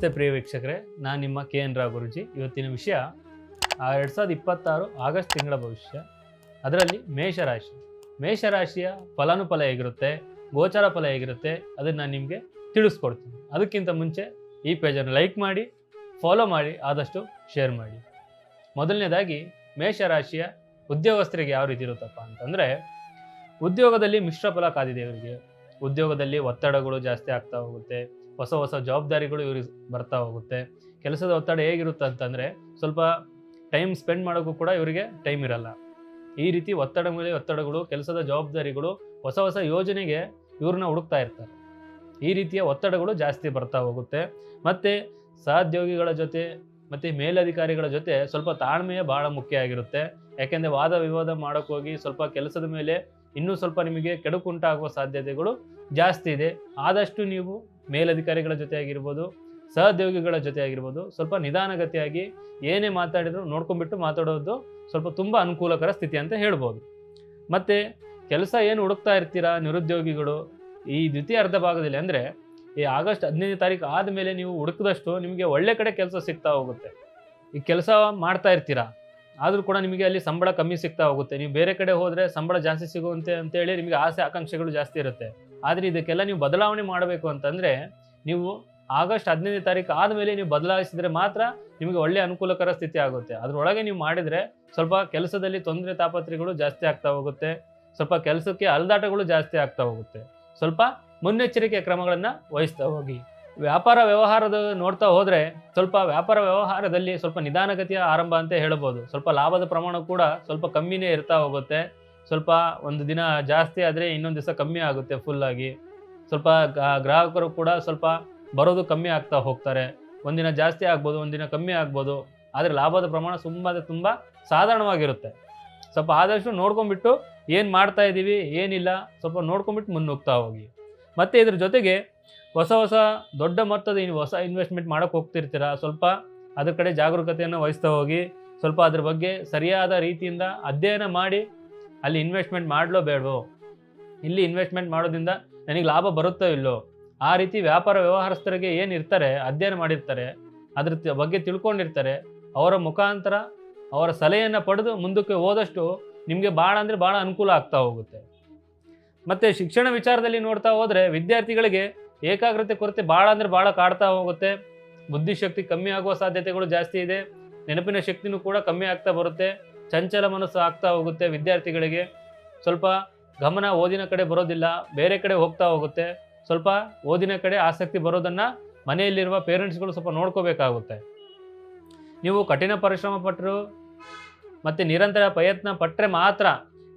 ನಮಸ್ತೆ ಪ್ರಿಯ ವೀಕ್ಷಕರೇ, ನಾನು ನಿಮ್ಮ KN ರಾವ್ ಗುರುಜಿ. ಇವತ್ತಿನ ವಿಷಯ 2026 ಆಗಸ್ಟ್ ತಿಂಗಳ ಭವಿಷ್ಯ. ಅದರಲ್ಲಿ ಮೇಷರಾಶಿಯ ಫಲಾನುಫಲ ಹೇಗಿರುತ್ತೆ, ಗೋಚಾರ ಫಲ ಹೇಗಿರುತ್ತೆ ಅದನ್ನು ನಾನು ನಿಮಗೆ ತಿಳಿಸ್ಕೊಡ್ತೀನಿ. ಅದಕ್ಕಿಂತ ಮುಂಚೆ ಈ ಪೇಜನ್ನು ಲೈಕ್ ಮಾಡಿ, ಫಾಲೋ ಮಾಡಿ, ಆದಷ್ಟು ಶೇರ್ ಮಾಡಿ. ಮೊದಲನೇದಾಗಿ ಮೇಷರಾಶಿಯ ಉದ್ಯೋಗಸ್ಥರಿಗೆ ಯಾವ ರೀತಿ ಇರುತ್ತಪ್ಪ ಅಂತಂದರೆ, ಉದ್ಯೋಗದಲ್ಲಿ ಮಿಶ್ರ ಫಲ ಕಾದಿದೆ ಇವರಿಗೆ. ಉದ್ಯೋಗದಲ್ಲಿ ಒತ್ತಡಗಳು ಜಾಸ್ತಿ ಆಗ್ತಾ ಹೋಗುತ್ತೆ, ಹೊಸ ಜವಾಬ್ದಾರಿಗಳು ಇವ್ರಿಗೆ ಬರ್ತಾ ಹೋಗುತ್ತೆ. ಕೆಲಸದ ಒತ್ತಡ ಹೇಗಿರುತ್ತೆ ಅಂತಂದರೆ, ಸ್ವಲ್ಪ ಟೈಮ್ ಸ್ಪೆಂಡ್ ಮಾಡೋಕ್ಕೂ ಕೂಡ ಇವರಿಗೆ ಟೈಮ್ ಇರಲ್ಲ. ಈ ರೀತಿ ಒತ್ತಡ ಮೇಲೆ ಒತ್ತಡಗಳು, ಕೆಲಸದ ಜವಾಬ್ದಾರಿಗಳು, ಹೊಸ ಯೋಜನೆಗೆ ಇವ್ರನ್ನ ಹುಡುಕ್ತಾ ಇರ್ತಾರೆ. ಈ ರೀತಿಯ ಒತ್ತಡಗಳು ಜಾಸ್ತಿ ಬರ್ತಾ ಹೋಗುತ್ತೆ. ಮತ್ತು ಸಹೋದ್ಯೋಗಿಗಳ ಜೊತೆ ಮತ್ತು ಮೇಲಧಿಕಾರಿಗಳ ಜೊತೆ ಸ್ವಲ್ಪ ತಾಳ್ಮೆಯೇ ಭಾಳ ಮುಖ್ಯ ಆಗಿರುತ್ತೆ. ಯಾಕೆಂದರೆ ವಾದ ವಿವಾದ ಮಾಡೋಕ್ಕೋಗಿ ಸ್ವಲ್ಪ ಕೆಲಸದ ಮೇಲೆ ಇನ್ನೂ ಸ್ವಲ್ಪ ನಿಮಗೆ ಕೆಡುಕುಂಟಾಗುವ ಸಾಧ್ಯತೆಗಳು ಜಾಸ್ತಿ ಇದೆ. ಆದಷ್ಟು ನೀವು ಮೇಲಧಿಕಾರಿಗಳ ಜೊತೆ ಆಗಿರ್ಬೋದು, ಸಹೋದ್ಯೋಗಿಗಳ ಜೊತೆ ಆಗಿರ್ಬೋದು, ಸ್ವಲ್ಪ ನಿಧಾನಗತಿಯಾಗಿ ಏನೇ ಮಾತಾಡಿದ್ರು ನೋಡ್ಕೊಂಡ್ಬಿಟ್ಟು ಮಾತಾಡೋದು ಸ್ವಲ್ಪ ತುಂಬ ಅನುಕೂಲಕರ ಸ್ಥಿತಿ ಅಂತ ಹೇಳ್ಬೋದು. ಮತ್ತು ಕೆಲಸ ಏನು ಹುಡುಕ್ತಾ ಇರ್ತೀರಾ ನಿರುದ್ಯೋಗಿಗಳು, ಈ ದ್ವಿತೀಯ ಅರ್ಧ ಭಾಗದಲ್ಲಿ ಅಂದರೆ ಈ ಆಗಸ್ಟ್ 15ನೇ ತಾರೀಕು ಆದಮೇಲೆ ನೀವು ಹುಡುಕಿದಷ್ಟು ನಿಮಗೆ ಒಳ್ಳೆ ಕಡೆ ಕೆಲಸ ಸಿಗ್ತಾ ಹೋಗುತ್ತೆ. ಈ ಕೆಲಸ ಮಾಡ್ತಾ ಇರ್ತೀರಾ, ಆದರೂ ಕೂಡ ನಿಮಗೆ ಅಲ್ಲಿ ಸಂಬಳ ಕಮ್ಮಿ ಸಿಗ್ತಾ ಹೋಗುತ್ತೆ. ನೀವು ಬೇರೆ ಕಡೆ ಹೋದರೆ ಸಂಬಳ ಜಾಸ್ತಿ ಸಿಗುವಂತೆ ಅಂತೇಳಿ ನಿಮಗೆ ಆಸೆ ಆಕಾಂಕ್ಷೆಗಳು ಜಾಸ್ತಿ ಇರುತ್ತೆ. ಆದರೆ ಇದಕ್ಕೆಲ್ಲ ನೀವು ಬದಲಾವಣೆ ಮಾಡಬೇಕು ಅಂತಂದರೆ, ನೀವು ಆಗಸ್ಟ್ 15ನೇ ತಾರೀಕು ಆದಮೇಲೆ ನೀವು ಬದಲಾಯಿಸಿದರೆ ಮಾತ್ರ ನಿಮಗೆ ಒಳ್ಳೆ ಅನುಕೂಲಕರ ಸ್ಥಿತಿ ಆಗುತ್ತೆ. ಅದರೊಳಗೆ ನೀವು ಮಾಡಿದರೆ ಸ್ವಲ್ಪ ಕೆಲಸದಲ್ಲಿ ತೊಂದರೆ ತಾಪತ್ರೆಗಳು ಜಾಸ್ತಿ ಆಗ್ತಾ ಹೋಗುತ್ತೆ, ಸ್ವಲ್ಪ ಕೆಲಸಕ್ಕೆ ಅಲೆದಾಟಗಳು ಜಾಸ್ತಿ ಆಗ್ತಾ ಹೋಗುತ್ತೆ. ಸ್ವಲ್ಪ ಮುನ್ನೆಚ್ಚರಿಕೆ ಕ್ರಮಗಳನ್ನು ವಹಿಸ್ತಾ ಹೋಗಿ. ವ್ಯಾಪಾರ ವ್ಯವಹಾರದ ನೋಡ್ತಾ ಹೋದರೆ ಸ್ವಲ್ಪ ವ್ಯಾಪಾರ ವ್ಯವಹಾರದಲ್ಲಿ ಸ್ವಲ್ಪ ನಿಧಾನಗತಿಯ ಆರಂಭ ಅಂತ ಹೇಳ್ಬೋದು. ಸ್ವಲ್ಪ ಲಾಭದ ಪ್ರಮಾಣ ಕೂಡ ಸ್ವಲ್ಪ ಕಮ್ಮಿನೇ ಇರ್ತಾ ಹೋಗುತ್ತೆ. ಸ್ವಲ್ಪ ಒಂದು ದಿನ ಜಾಸ್ತಿ ಆದರೆ ಇನ್ನೊಂದು ದಿವಸ ಕಮ್ಮಿ ಆಗುತ್ತೆ ಫುಲ್ಲಾಗಿ. ಸ್ವಲ್ಪ ಗ್ರಾಹಕರು ಕೂಡ ಸ್ವಲ್ಪ ಬರೋದು ಕಮ್ಮಿ ಆಗ್ತಾ ಹೋಗ್ತಾರೆ. ಒಂದಿನ ಜಾಸ್ತಿ ಆಗ್ಬೋದು, ಒಂದಿನ ಕಮ್ಮಿ ಆಗ್ಬೋದು. ಆದರೆ ಲಾಭದ ಪ್ರಮಾಣ ತುಂಬ ಸಾಧಾರಣವಾಗಿರುತ್ತೆ. ಸ್ವಲ್ಪ ಆದಷ್ಟು ನೋಡ್ಕೊಂಡ್ಬಿಟ್ಟು ಏನು ಮಾಡ್ತಾ ಇದ್ದೀವಿ ಏನಿಲ್ಲ ಸ್ವಲ್ಪ ನೋಡ್ಕೊಂಡ್ಬಿಟ್ಟು ಮುನ್ನುಗ್ತಾ ಹೋಗಿ. ಮತ್ತು ಇದ್ರ ಜೊತೆಗೆ ಹೊಸ ದೊಡ್ಡ ಮೊತ್ತದ ಹೊಸ ಇನ್ವೆಸ್ಟ್ಮೆಂಟ್ ಮಾಡೋಕ್ಕೆ ಹೋಗ್ತಿರ್ತೀರ, ಸ್ವಲ್ಪ ಅದ್ರ ಕಡೆ ಜಾಗರೂಕತೆಯನ್ನು ವಹಿಸ್ತಾ ಹೋಗಿ. ಸ್ವಲ್ಪ ಅದ್ರ ಬಗ್ಗೆ ಸರಿಯಾದ ರೀತಿಯಿಂದ ಅಧ್ಯಯನ ಮಾಡಿ ಅಲ್ಲಿ ಇನ್ವೆಸ್ಟ್ಮೆಂಟ್ ಮಾಡಲೋ ಬೇಡವೋ, ಇಲ್ಲಿ ಇನ್ವೆಸ್ಟ್ಮೆಂಟ್ ಮಾಡೋದ್ರಿಂದ ನನಗೆ ಲಾಭ ಬರುತ್ತೋ ಇಲ್ಲೋ, ಆ ರೀತಿ ವ್ಯಾಪಾರ ವ್ಯವಹಾರಸ್ಥರಿಗೆ ಏನು ಇರ್ತಾರೆ, ಅಧ್ಯಯನ ಮಾಡಿರ್ತಾರೆ, ಅದ್ರ ಬಗ್ಗೆ ತಿಳ್ಕೊಂಡಿರ್ತಾರೆ. ಅವರ ಮುಖಾಂತರ ಅವರ ಸಲಹೆಯನ್ನು ಪಡೆದು ಮುಂದಕ್ಕೆ ಹೋದಷ್ಟು ನಿಮಗೆ ಭಾಳ ಅನುಕೂಲ ಆಗ್ತಾ ಹೋಗುತ್ತೆ. ಮತ್ತು ಶಿಕ್ಷಣ ವಿಚಾರದಲ್ಲಿ ನೋಡ್ತಾ ಹೋದರೆ ವಿದ್ಯಾರ್ಥಿಗಳಿಗೆ ಏಕಾಗ್ರತೆ ಕೊರತೆ ಭಾಳ ಕಾಡ್ತಾ ಹೋಗುತ್ತೆ. ಬುದ್ಧಿಶಕ್ತಿ ಕಮ್ಮಿ ಆಗುವ ಸಾಧ್ಯತೆಗಳು ಜಾಸ್ತಿ ಇದೆ. ನೆನಪಿನ ಶಕ್ತಿನೂ ಕೂಡ ಕಮ್ಮಿ ಆಗ್ತಾ ಬರುತ್ತೆ. ಚಂಚಲ ಮನಸ್ಸು ಆಗ್ತಾ ಹೋಗುತ್ತೆ. ವಿದ್ಯಾರ್ಥಿಗಳಿಗೆ ಸ್ವಲ್ಪ ಗಮನ ಓದಿನ ಕಡೆ ಬರೋದಿಲ್ಲ, ಬೇರೆ ಕಡೆ ಹೋಗ್ತಾ ಹೋಗುತ್ತೆ. ಸ್ವಲ್ಪ ಓದಿನ ಕಡೆ ಆಸಕ್ತಿ ಬರೋದನ್ನು ಮನೆಯಲ್ಲಿರುವ ಪೇರೆಂಟ್ಸ್ಗಳು ಸ್ವಲ್ಪ ನೋಡ್ಕೋಬೇಕಾಗುತ್ತೆ. ನೀವು ಕಠಿಣ ಪರಿಶ್ರಮ ಪಟ್ಟರು ಮತ್ತು ನಿರಂತರ ಪ್ರಯತ್ನ ಪಟ್ಟರೆ ಮಾತ್ರ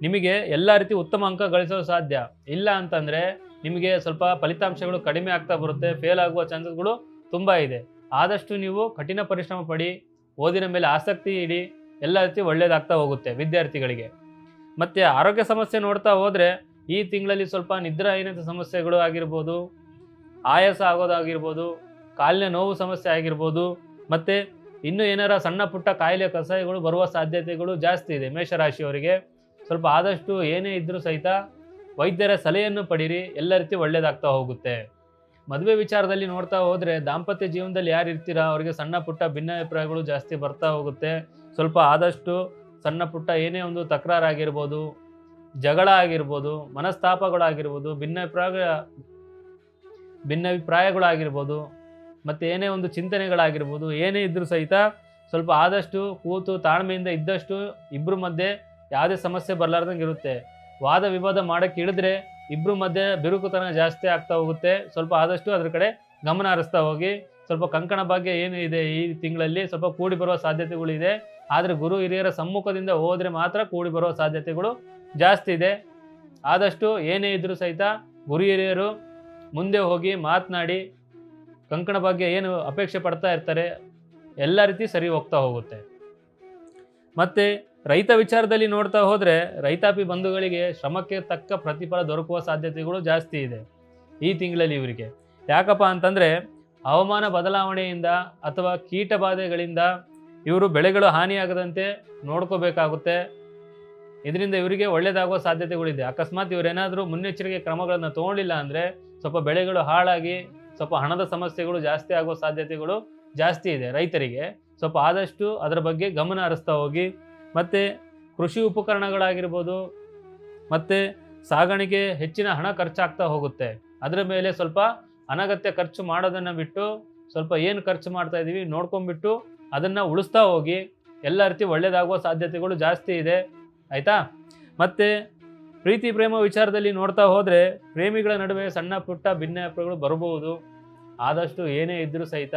ನಿಮಗೆ ಎಲ್ಲ ರೀತಿ ಉತ್ತಮ ಅಂಕ ಗಳಿಸೋದು ಸಾಧ್ಯ. ಇಲ್ಲ ಅಂತಂದರೆ ನಿಮಗೆ ಸ್ವಲ್ಪ ಫಲಿತಾಂಶಗಳು ಕಡಿಮೆ ಆಗ್ತಾ ಬರುತ್ತೆ, ಫೇಲ್ ಆಗುವ ಚಾನ್ಸಸ್ಗಳು ತುಂಬ ಇದೆ. ಆದಷ್ಟು ನೀವು ಕಠಿಣ ಪರಿಶ್ರಮ ಪಡಿ, ಓದಿನ ಮೇಲೆ ಆಸಕ್ತಿ ಇಡಿ, ಎಲ್ಲ ರೀತಿ ಒಳ್ಳೆಯದಾಗ್ತಾ ಹೋಗುತ್ತೆ ವಿದ್ಯಾರ್ಥಿಗಳಿಗೆ. ಮತ್ತು ಆರೋಗ್ಯ ಸಮಸ್ಯೆ ನೋಡ್ತಾ ಹೋದರೆ ಈ ತಿಂಗಳಲ್ಲಿ ಸ್ವಲ್ಪ ನಿದ್ರಾಹೀನತೆ ಸಮಸ್ಯೆಗಳು ಆಗಿರ್ಬೋದು, ಆಯಾಸ ಆಗೋದಾಗಿರ್ಬೋದು, ಕಾಲಿನ ನೋವು ಸಮಸ್ಯೆ ಆಗಿರ್ಬೋದು, ಮತ್ತು ಇನ್ನೂ ಏನಾರ ಸಣ್ಣ ಪುಟ್ಟ ಕಾಯಿಲೆ ಕಸಾಯಗಳು ಬರುವ ಸಾಧ್ಯತೆಗಳು ಜಾಸ್ತಿ ಇದೆ. ಮೇಷರಾಶಿಯವರಿಗೆ ಸ್ವಲ್ಪ ಆದಷ್ಟು ಏನೇ ಇದ್ದರೂ ಸಹಿತ ವೈದ್ಯರ ಸಲಹೆಯನ್ನು ಪಡೀರಿ, ಎಲ್ಲ ರೀತಿ ಒಳ್ಳೆಯದಾಗ್ತಾ ಹೋಗುತ್ತೆ. ಮದುವೆ ವಿಚಾರದಲ್ಲಿ ನೋಡ್ತಾ ಹೋದರೆ ದಾಂಪತ್ಯ ಜೀವನದಲ್ಲಿ ಯಾರು ಇರ್ತೀರಾ ಅವರಿಗೆ ಸಣ್ಣ ಪುಟ್ಟ ಭಿನ್ನಾಭಿಪ್ರಾಯಗಳು ಜಾಸ್ತಿ ಬರ್ತಾ ಹೋಗುತ್ತೆ. ಸ್ವಲ್ಪ ಆದಷ್ಟು ಸಣ್ಣ ಪುಟ್ಟ ಏನೇ ಒಂದು ತಕರಾರಾಗಿರ್ಬೋದು, ಜಗಳ ಆಗಿರ್ಬೋದು, ಮನಸ್ತಾಪಗಳಾಗಿರ್ಬೋದು, ಭಿನ್ನಾಭಿಪ್ರಾಯಗಳಾಗಿರ್ಬೋದು, ಮತ್ತು ಏನೇ ಒಂದು ಚಿಂತನೆಗಳಾಗಿರ್ಬೋದು, ಏನೇ ಇದ್ದರೂ ಸಹಿತ ಸ್ವಲ್ಪ ಆದಷ್ಟು ಕೂತು ತಾಳ್ಮೆಯಿಂದ ಇದ್ದಷ್ಟು ಇಬ್ಬರ ಮಧ್ಯೆ ಯಾವುದೇ ಸಮಸ್ಯೆ ಬರಲಾರ್ದಂಗೆ ಇರುತ್ತೆ. ವಾದ ವಿವಾದ ಮಾಡೋಕ್ಕೆ ಇಳಿದ್ರೆ ಇಬ್ಬರ ಮಧ್ಯೆ ಬಿರುಕುತನ ಜಾಸ್ತಿ ಆಗ್ತಾ ಹೋಗುತ್ತೆ. ಸ್ವಲ್ಪ ಆದಷ್ಟು ಅದ್ರ ಕಡೆ ಗಮನ ಹರಿಸ್ತಾ ಹೋಗಿ. ಸ್ವಲ್ಪ ಕಂಕಣ ಭಾಗ್ಯ ಏನು ಇದೆ ಈ ತಿಂಗಳಲ್ಲಿ ಸ್ವಲ್ಪ ಕೂಡಿ ಬರುವ ಸಾಧ್ಯತೆಗಳಿದೆ. ಆದರೆ ಗುರು ಹಿರಿಯರ ಸಮ್ಮುಖದಿಂದ ಹೋದರೆ ಮಾತ್ರ ಕೂಡಿ ಬರುವ ಸಾಧ್ಯತೆಗಳು ಜಾಸ್ತಿ ಇದೆ. ಆದಷ್ಟು ಏನೇ ಇದ್ದರೂ ಸಹಿತ ಗುರು ಹಿರಿಯರು ಮುಂದೆ ಹೋಗಿ ಮಾತನಾಡಿ ಕಂಕಣ ಭಾಗ್ಯ ಏನು ಅಪೇಕ್ಷೆ ಪಡ್ತಾ ಇರ್ತಾರೆ ಎಲ್ಲ ರೀತಿ ಸರಿ ಹೋಗ್ತಾ ಹೋಗುತ್ತೆ. ಮತ್ತು ರೈತ ವಿಚಾರದಲ್ಲಿ ನೋಡ್ತಾ ಹೋದರೆ ರೈತಾಪಿ ಬಂಧುಗಳಿಗೆ ಶ್ರಮಕ್ಕೆ ತಕ್ಕ ಪ್ರತಿಫಲ ದೊರಕುವ ಸಾಧ್ಯತೆಗಳು ಜಾಸ್ತಿ ಇದೆ ಈ ತಿಂಗಳಲ್ಲಿ ಇವರಿಗೆ. ಯಾಕಪ್ಪ ಅಂತಂದರೆ ಹವಾಮಾನ ಬದಲಾವಣೆಯಿಂದ ಅಥವಾ ಕೀಟ ಬಾಧೆಗಳಿಂದ ಇವರು ಬೆಳೆಗಳು ಹಾನಿಯಾಗದಂತೆ ನೋಡ್ಕೋಬೇಕಾಗುತ್ತೆ. ಇದರಿಂದ ಇವರಿಗೆ ಒಳ್ಳೆಯದಾಗುವ ಸಾಧ್ಯತೆಗಳಿದೆ. ಅಕಸ್ಮಾತ್ ಇವರೇನಾದರೂ ಮುನ್ನೆಚ್ಚರಿಕೆ ಕ್ರಮಗಳನ್ನು ತೊಗೊಳ್ಳಿಲ್ಲ ಅಂದರೆ ಸ್ವಲ್ಪ ಬೆಳೆಗಳು ಹಾಳಾಗಿ ಸ್ವಲ್ಪ ಹಣದ ಸಮಸ್ಯೆಗಳು ಜಾಸ್ತಿ ಆಗುವ ಸಾಧ್ಯತೆಗಳು ಜಾಸ್ತಿ ಇದೆ. ರೈತರಿಗೆ ಸ್ವಲ್ಪ ಆದಷ್ಟು ಅದರ ಬಗ್ಗೆ ಗಮನ ಹರಿಸ್ತಾ ಹೋಗಿ. ಮತ್ತು ಕೃಷಿ ಉಪಕರಣಗಳಾಗಿರ್ಬೋದು, ಮತ್ತು ಸಾಗಾಣಿಕೆ ಹೆಚ್ಚಿನ ಹಣ ಖರ್ಚಾಗ್ತಾ ಹೋಗುತ್ತೆ. ಅದರ ಮೇಲೆ ಸ್ವಲ್ಪ ಅನಗತ್ಯ ಖರ್ಚು ಮಾಡೋದನ್ನು ಬಿಟ್ಟು ಸ್ವಲ್ಪ ಏನು ಖರ್ಚು ಮಾಡ್ತಾ ಇದ್ದೀವಿ ನೋಡ್ಕೊಂಡ್ಬಿಟ್ಟು ಅದನ್ನು ಉಳಿಸ್ತಾ ಹೋಗಿ. ಎಲ್ಲ ರೀತಿ ಒಳ್ಳೆಯದಾಗುವ ಸಾಧ್ಯತೆಗಳು ಜಾಸ್ತಿ ಇದೆ, ಆಯಿತಾ? ಮತ್ತು ಪ್ರೀತಿ ಪ್ರೇಮ ವಿಚಾರದಲ್ಲಿ ನೋಡ್ತಾ ಹೋದರೆ ಪ್ರೇಮಿಗಳ ನಡುವೆ ಸಣ್ಣ ಪುಟ್ಟ ಭಿನ್ನಾಭಿಪ್ರಾಯಗಳು ಬರಬಹುದು. ಆದಷ್ಟು ಏನೇ ಇದ್ದರೂ ಸಹಿತ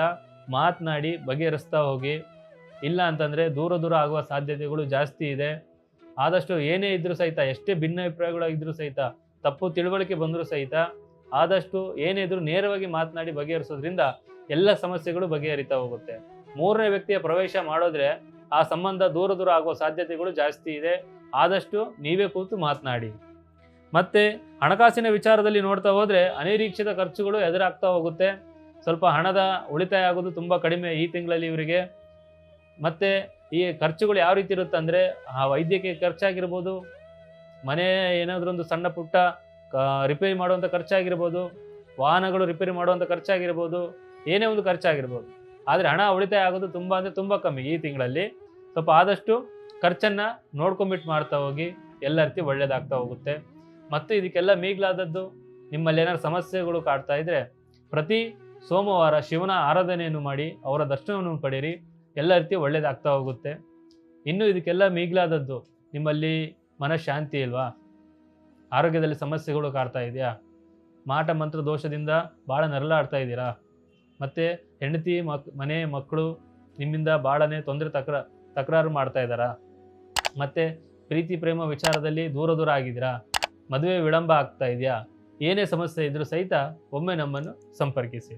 ಮಾತನಾಡಿ ಬಗೆಹರಿಸ್ತಾ ಹೋಗಿ. ಇಲ್ಲ ಅಂತಂದರೆ ದೂರ ದೂರ ಆಗುವ ಸಾಧ್ಯತೆಗಳು ಜಾಸ್ತಿ ಇದೆ. ಆದಷ್ಟು ಏನೇ ಇದ್ದರೂ ಸಹಿತ, ಎಷ್ಟೇ ಭಿನ್ನಾಭಿಪ್ರಾಯಗಳಾಗಿದ್ದರೂ ಸಹಿತ, ತಪ್ಪು ತಿಳುವಳಿಕೆ ಬಂದರೂ ಸಹಿತ ಆದಷ್ಟು ಏನೇ ಇದ್ರೂ ನೇರವಾಗಿ ಮಾತನಾಡಿ ಬಗೆಹರಿಸೋದ್ರಿಂದ ಎಲ್ಲ ಸಮಸ್ಯೆಗಳು ಬಗೆಹರಿತಾ ಹೋಗುತ್ತೆ. ಮೂರನೇ ವ್ಯಕ್ತಿಯ ಪ್ರವೇಶ ಮಾಡಿದ್ರೆ ಆ ಸಂಬಂಧ ದೂರ ದೂರ ಆಗುವ ಸಾಧ್ಯತೆಗಳು ಜಾಸ್ತಿ ಇದೆ. ಆದಷ್ಟು ನೀವೇ ಕೂತು ಮಾತನಾಡಿ. ಮತ್ತು ಹಣಕಾಸಿನ ವಿಚಾರದಲ್ಲಿ ನೋಡ್ತಾ ಹೋದರೆ ಅನಿರೀಕ್ಷಿತ ಖರ್ಚುಗಳು ಎದುರಾಗ್ತಾ ಹೋಗುತ್ತೆ. ಸ್ವಲ್ಪ ಹಣದ ಉಳಿತಾಯ ಆಗೋದು ತುಂಬ ಕಡಿಮೆ ಈ ತಿಂಗಳಲ್ಲಿ ಇವರಿಗೆ. ಮತ್ತು ಈ ಖರ್ಚುಗಳು ಯಾವ ರೀತಿ ಇರುತ್ತೆ ಅಂದರೆ, ಆ ವೈದ್ಯಕೀಯ ಖರ್ಚಾಗಿರ್ಬೋದು, ಮನೆ ಏನಾದರೂ ಒಂದು ಸಣ್ಣ ಪುಟ್ಟ ರಿಪೇರಿ ಮಾಡುವಂಥ ಖರ್ಚಾಗಿರ್ಬೋದು, ವಾಹನಗಳು ರಿಪೇರಿ ಮಾಡುವಂಥ ಖರ್ಚಾಗಿರ್ಬೋದು, ಏನೇ ಒಂದು ಖರ್ಚಾಗಿರ್ಬೋದು. ಆದರೆ ಹಣ ಉಳಿತಾಯ ಆಗೋದು ತುಂಬ ಅಂದರೆ ತುಂಬ ಕಮ್ಮಿ ಈ ತಿಂಗಳಲ್ಲಿ. ಸ್ವಲ್ಪ ಆದಷ್ಟು ಖರ್ಚನ್ನು ನೋಡ್ಕೊಂಬಿಟ್ಟು ಮಾಡ್ತಾ ಹೋಗಿ. ಎಲ್ಲ ರೀತಿ ಒಳ್ಳೆಯದಾಗ್ತಾ ಹೋಗುತ್ತೆ. ಮತ್ತು ಇದಕ್ಕೆಲ್ಲ ಮೀಗಲಾದದ್ದು, ನಿಮ್ಮಲ್ಲಿ ಏನಾದ್ರು ಸಮಸ್ಯೆಗಳು ಕಾಡ್ತಾ ಇದ್ದರೆ ಪ್ರತಿ ಸೋಮವಾರ ಶಿವನ ಆರಾಧನೆಯನ್ನು ಮಾಡಿ ಅವರ ದರ್ಶನವನ್ನು ಪಡೀರಿ. ಎಲ್ಲ ರೀತಿ ಒಳ್ಳೆಯದಾಗ್ತಾ ಹೋಗುತ್ತೆ. ಇನ್ನು ಇದಕ್ಕೆಲ್ಲ ಮೀಗಲಾದದ್ದು, ನಿಮ್ಮಲ್ಲಿ ಮನಃಶಾಂತಿ ಇಲ್ವಾ? ಆರೋಗ್ಯದಲ್ಲಿ ಸಮಸ್ಯೆಗಳು ಕಾಡ್ತಾ ಇದೆಯಾ? ಮಾಟ ಮಂತ್ರ ದೋಷದಿಂದ ಭಾಳ ನರಳಾಡ್ತಾ ಇದ್ದೀರಾ? ಮತ್ತು ಹೆಂಡತಿ ಮನೆ ಮಕ್ಕಳು ನಿಮ್ಮಿಂದ ಭಾಳನೇ ತಕರಾರು ಮಾಡ್ತಾ ಇದ್ದಾರಾ? ಮತ್ತು ಪ್ರೀತಿ ಪ್ರೇಮ ವಿಚಾರದಲ್ಲಿ ದೂರ ದೂರ ಆಗಿದ್ದೀರಾ? ಮದುವೆ ವಿಳಂಬ ಆಗ್ತಾ ಇದೆಯಾ? ಏನೇ ಸಮಸ್ಯೆ ಇದ್ರೂ ಸಹಿತ ಒಮ್ಮೆ ನಮ್ಮನ್ನು ಸಂಪರ್ಕಿಸಿ.